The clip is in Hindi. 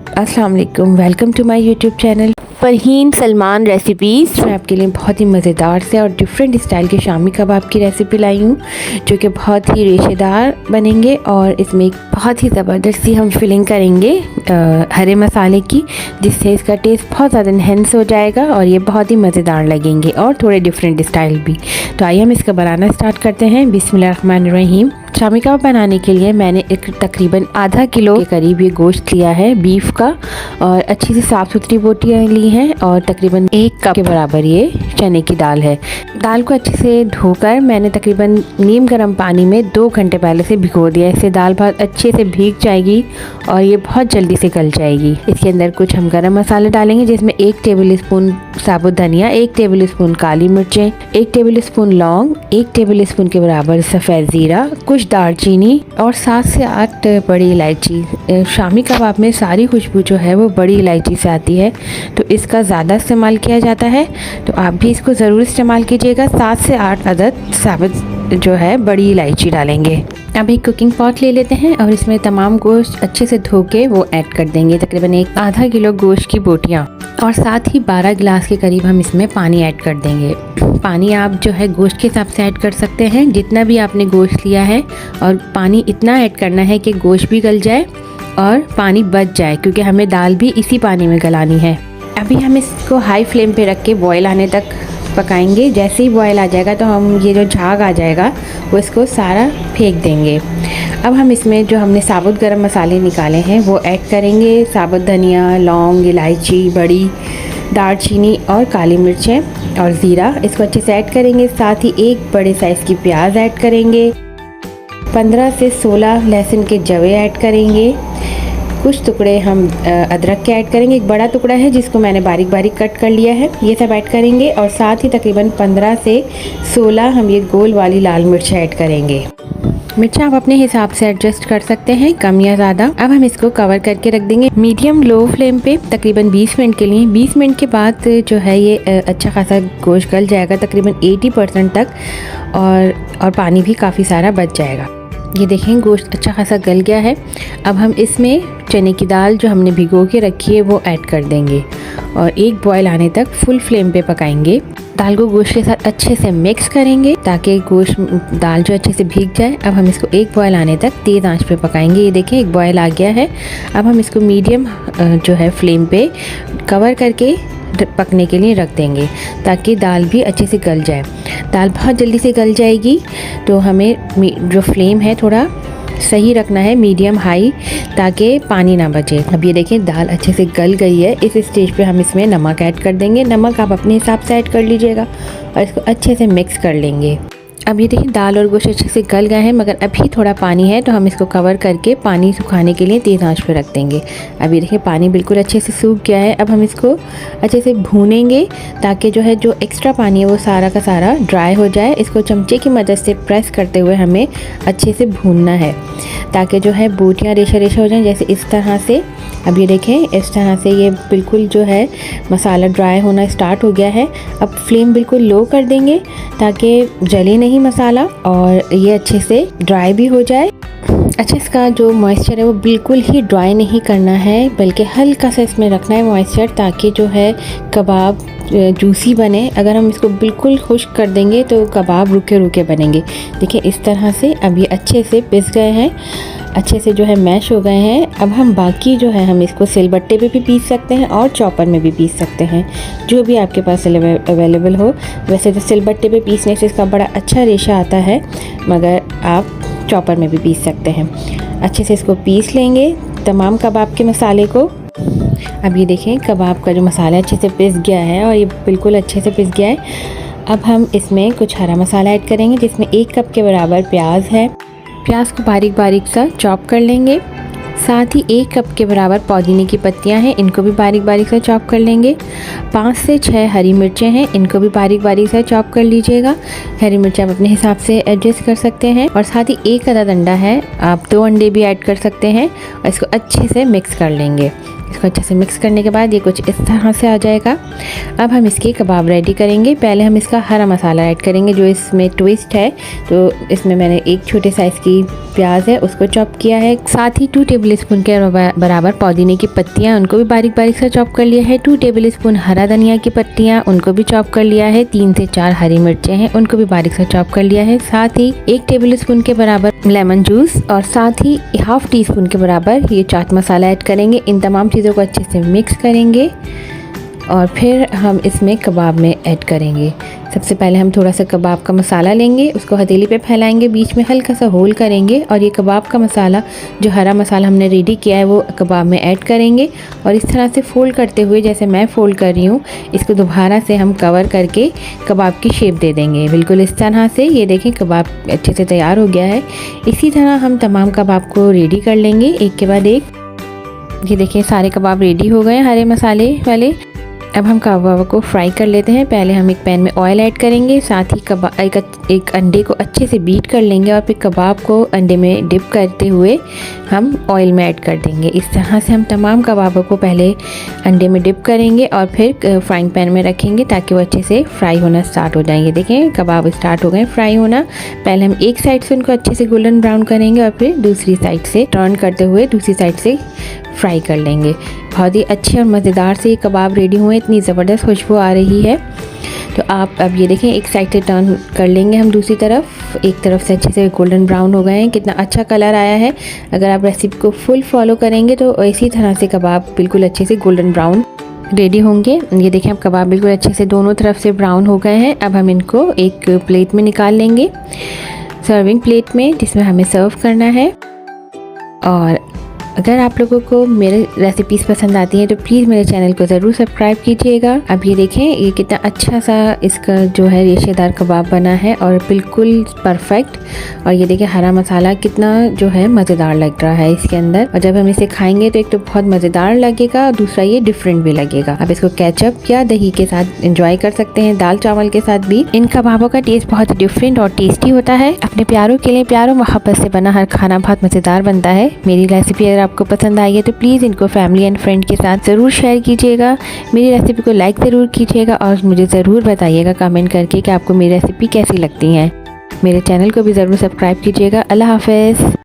अस्सलाम वालेकुम, welcome to my YouTube channel Farheen Salman recipes. मैं आपके लिए बहुत ही मज़ेदार से और डिफरेंट स्टाइल के शामी कबाब की रेसिपी लाई हूँ जो कि बहुत ही रेशेदार बनेंगे और इसमें एक बहुत ही ज़बरदस्त सी हम फिलिंग करेंगे हरे मसाले की, जिससे इसका टेस्ट बहुत ज़्यादा इन्हेंस हो जाएगा और ये बहुत ही मज़ेदार लगेंगे और थोड़े डिफरेंट स्टाइल भी। तो आइए हम इसका बनाना स्टार्ट करते हैं। बिस्मिल्लाहिर्रहमानिर्रहीम। शामी कबाब बनाने के लिए मैंने एक तकरीबन आधा किलो के करीब ये गोश्त लिया है बीफ का, और अच्छी सी साफ़ सुथरी बोटियाँ ली हैं, और तकरीबन 1 कप के बराबर ये चने की दाल है। दाल को अच्छे से धोकर मैंने तकरीबन नीम गर्म पानी में 2 घंटे पहले से भिगो दिया। इससे दाल बहुत अच्छे से भीग जाएगी और ये बहुत जल्दी से गल जाएगी। इसके अंदर कुछ हम गरम मसाले डालेंगे, जिसमें 1 टेबल स्पून साबुत धनिया, 1 टेबल स्पून काली मिर्चें, 1 टेबल स्पून लौंग, 1 टेबल स्पून के बराबर सफ़ेद ज़ीरा, कुछ दालचीनी और 7 से 8 बड़ी इलायची। शामी कबाब में सारी खुशबू जो है वो बड़ी इलायची से आती है, तो इसका ज़्यादा इस्तेमाल किया जाता है, तो आप भी इसको ज़रूर इस्तेमाल कीजिएगा। 7 से 8 अदद साबुत जो है बड़ी इलायची डालेंगे। अब एक कुकिंग पॉट ले लेते हैं और इसमें तमाम गोश्त अच्छे से धो के वो ऐड कर देंगे, तकरीबन आधा किलो गोश्त की बोटियाँ, और साथ ही 12 गिलास के करीब हम इसमें पानी ऐड कर देंगे। पानी आप जो है गोश्त के हिसाब से ऐड कर सकते हैं, जितना भी आपने गोश्त लिया है, और पानी इतना ऐड करना है कि गोश्त भी गल जाए और पानी बच जाए, क्योंकि हमें दाल भी इसी पानी में गलानी है। अभी हम इसको हाई फ्लेम पे रख के बॉयल आने तक पकाएंगे। जैसे ही बॉयल आ जाएगा तो हम ये जो झाग आ जाएगा वो इसको सारा फेंक देंगे। अब हम इसमें जो हमने साबुत गरम मसाले निकाले हैं वो ऐड करेंगे। साबुत धनिया, लौंग, इलायची, बड़ी दालचीनी और काली मिर्चें और ज़ीरा, इसको अच्छे से ऐड करेंगे। साथ ही 1 बड़े साइज़ की प्याज ऐड करेंगे, 15 से 16 लहसुन के जवे ऐड करेंगे, कुछ टुकड़े हम अदरक के ऐड करेंगे। एक बड़ा टुकड़ा है जिसको मैंने बारीक बारीक कट कर लिया है, ये सब ऐड करेंगे। और साथ ही तकरीबन 15 से 16 हम ये गोल वाली लाल मिर्च ऐड करेंगे। मिर्च आप अपने हिसाब से एडजस्ट कर सकते हैं, कम या ज़्यादा। अब हम इसको कवर करके रख देंगे मीडियम लो फ्लेम पे तकरीबन 20 मिनट के लिए। 20 मिनट के बाद जो है ये अच्छा खासा गोश्त गल जाएगा, तकरीबन 80% तक, और पानी भी काफ़ी सारा बच जाएगा। ये देखें गोश्त अच्छा खासा गल गया है। अब हम इसमें चने की दाल जो हमने भिगो के रखी है वो ऐड कर देंगे और एक बॉयल आने तक फुल फ्लेम पे पकाएंगे। दाल को गोश्त के साथ अच्छे से मिक्स करेंगे ताकि गोश्त दाल जो अच्छे से भीग जाए। अब हम इसको एक बॉयल आने तक तेज़ आंच पे पकाएंगे। ये देखें एक बॉयल आ गया है। अब हम इसको मीडियम जो है फ्लेम पे कवर करके पकने के लिए रख देंगे ताकि दाल भी अच्छे से गल जाए। दाल बहुत जल्दी से गल जाएगी, तो हमें जो फ्लेम है थोड़ा सही रखना है, मीडियम हाई, ताकि पानी ना बचे। अब ये देखें दाल अच्छे से गल गई है। इस स्टेज पे हम इसमें नमक ऐड कर देंगे। नमक आप अपने हिसाब से ऐड कर लीजिएगा और इसको अच्छे से मिक्स कर लेंगे। अब ये देखिए दाल और गोश्त अच्छे से गल गए हैं, मगर अभी थोड़ा पानी है, तो हम इसको कवर करके पानी सुखाने के लिए तेज़ आंच पे रख देंगे। अब ये देखिए पानी बिल्कुल अच्छे से सूख गया है। अब हम इसको अच्छे से भूनेंगे ताकि जो है जो एक्स्ट्रा पानी है वो सारा का सारा ड्राई हो जाए। इसको चमचे की मदद से प्रेस करते हुए हमें अच्छे से भूनना है ताकि जो है बोटियाँ रेशा रेशा हो जाएँ, जैसे इस तरह से। अब ये देखें इस तरह से ये बिल्कुल जो है मसाला ड्राई होना स्टार्ट हो गया है। अब फ्लेम बिल्कुल लो कर देंगे ताकि जले नहीं मसाला और ये अच्छे से ड्राई भी हो जाए। अच्छा, इसका जो मॉइस्चर है वो बिल्कुल ही ड्राई नहीं करना है, बल्कि हल्का सा इसमें रखना है मॉइस्चर, ताकि जो है कबाब जूसी बने। अगर हम इसको बिल्कुल खुश्क कर देंगे तो कबाब रुके रुके बनेंगे। देखिए इस तरह से अब ये अच्छे से पिस गए हैं, अच्छे से जो है मैश हो गए हैं। अब हम बाकी जो है हम इसको सिलबट्टे पे भी पीस सकते हैं और चॉपर में भी पीस सकते हैं, जो भी आपके पास अवेलेबल हो। वैसे तो सिलबट्टे पे पीसने से इसका बड़ा अच्छा रेशा आता है, मगर आप चॉपर में भी पीस सकते हैं। अच्छे से इसको पीस लेंगे तमाम कबाब के मसाले को। अब ये देखें कबाब का जो मसाला अच्छे से पिस गया है और ये बिल्कुल अच्छे से पिस गया है। अब हम इसमें कुछ हरा मसाला ऐड करेंगे, जिसमें 1 कप के बराबर प्याज है। प्याज को बारीक बारीक सा चॉप कर लेंगे। साथ ही 1 कप के बराबर पुदीने की पत्तियां हैं, इनको भी बारीक बारीक सा चॉप कर लेंगे। 5 से 6 हरी मिर्चें हैं, इनको भी बारीक बारीक सा चॉप कर लीजिएगा। हरी मिर्चें आप अपने हिसाब से एडजस्ट कर सकते हैं। और साथ ही 1 अदद अंडा है, आप 2 अंडे भी ऐड कर सकते हैं और इसको अच्छे से मिक्स कर लेंगे। इसको अच्छे से मिक्स करने के बाद ये कुछ इस तरह से आ जाएगा। अब हम इसके कबाब रेडी करेंगे। पहले हम इसका हरा मसाला ऐड करेंगे जो इसमें ट्विस्ट है। तो इसमें मैंने एक छोटे साइज़ की प्याज है उसको चॉप किया है, साथ ही 2 टेबल स्पून के बराबर पुदीने की पत्तियाँ उनको भी बारीक बारीक से चॉप कर लिया है। 2 टेबल स्पून हरा धनिया की पत्तियाँ उनको भी चॉप कर लिया है। 3 से 4 हरी मिर्चें हैं उनको भी बारीक से चॉप कर लिया है। साथ ही 1 टेबल स्पून के बराबर लेमन जूस और साथ ही ½ टी स्पून के बराबर ये चाट मसाला ऐड करेंगे। इन तमाम चीज़ों को अच्छे से मिक्स करेंगे और फिर हम इसमें कबाब में ऐड करेंगे। सबसे पहले हम थोड़ा सा कबाब का मसाला लेंगे, उसको हथेली पे फैलाएंगे, बीच में हल्का सा होल करेंगे और ये कबाब का मसाला जो हरा मसाला हमने रेडी किया है वो कबाब में ऐड करेंगे और इस तरह से फोल्ड करते हुए जैसे मैं फोल्ड कर रही हूँ इसको दोबारा से हम कवर करके कबाब की शेप दे देंगे। बिल्कुल इस तरह से। ये देखें कबाब अच्छे से तैयार हो गया है। इसी तरह हम तमाम कबाब को रेडी कर लेंगे एक के बाद एक। ये देखिए सारे कबाब रेडी हो गए हरे मसाले वाले। अब हम कबाब को फ्राई कर लेते हैं। पहले हम एक पैन में ऑयल ऐड करेंगे, साथ ही एक अंडे को अच्छे से बीट कर लेंगे और फिर कबाब को अंडे में डिप करते हुए हम ऑयल में ऐड कर देंगे। इस तरह से हम तमाम कबाबों को पहले अंडे में डिप करेंगे और फिर फ्राइंग पैन में रखेंगे ताकि वो अच्छे से फ्राई होना स्टार्ट हो जाएंगे। देखें कबाब स्टार्ट हो गए फ्राई होना। पहले हम एक साइड से उनको अच्छे से गोल्डन ब्राउन करेंगे और फिर दूसरी साइड से टर्न करते हुए दूसरी साइड से फ्राई कर लेंगे। बहुत ही अच्छे और मज़ेदार से ये कबाब रेडी हुए, इतनी ज़बरदस्त खुशबू आ रही है। तो आप अब ये देखें एक साइड से टर्न कर लेंगे हम दूसरी तरफ। एक तरफ से अच्छे से गोल्डन ब्राउन हो गए हैं, कितना अच्छा कलर आया है। अगर आप रेसिपी को फुल फॉलो करेंगे तो इसी तरह से कबाब बिल्कुल अच्छे से गोल्डन ब्राउन रेडी होंगे। ये देखें अब कबाब बिल्कुल अच्छे से दोनों तरफ से ब्राउन हो गए हैं। अब हम इनको एक प्लेट में निकाल लेंगे, सर्विंग प्लेट में जिसमें हमें सर्व करना है। और अगर आप लोगों को मेरे रेसिपीज़ पसंद आती हैं तो प्लीज़ मेरे चैनल को ज़रूर सब्सक्राइब कीजिएगा। अब ये देखें ये कितना अच्छा सा इसका जो है रेशेदार कबाब बना है और बिल्कुल परफेक्ट। और ये देखें हरा मसाला कितना जो है मज़ेदार लग रहा है इसके अंदर। और जब हम इसे खाएंगे तो एक तो बहुत मज़ेदार लगेगा और दूसरा ये डिफरेंट भी लगेगा। आप इसको केचप या दही के साथ इंजॉय कर सकते हैं, दाल चावल के साथ भी। इन कबाबों का टेस्ट बहुत डिफरेंट और टेस्टी होता है। अपने प्यारों के लिए प्यार और मोहब्बत से बना हर खाना बहुत मज़ेदार बनता है। मेरी रेसिपी अगर आपको पसंद आई है तो प्लीज़ इनको फैमिली एंड फ्रेंड के साथ ज़रूर शेयर कीजिएगा। मेरी रेसिपी को लाइक ज़रूर कीजिएगा और मुझे ज़रूर बताइएगा कमेंट करके कि आपको मेरी रेसिपी कैसी लगती है। मेरे चैनल को भी ज़रूर सब्सक्राइब कीजिएगा। अल्लाह हाफ़िज़।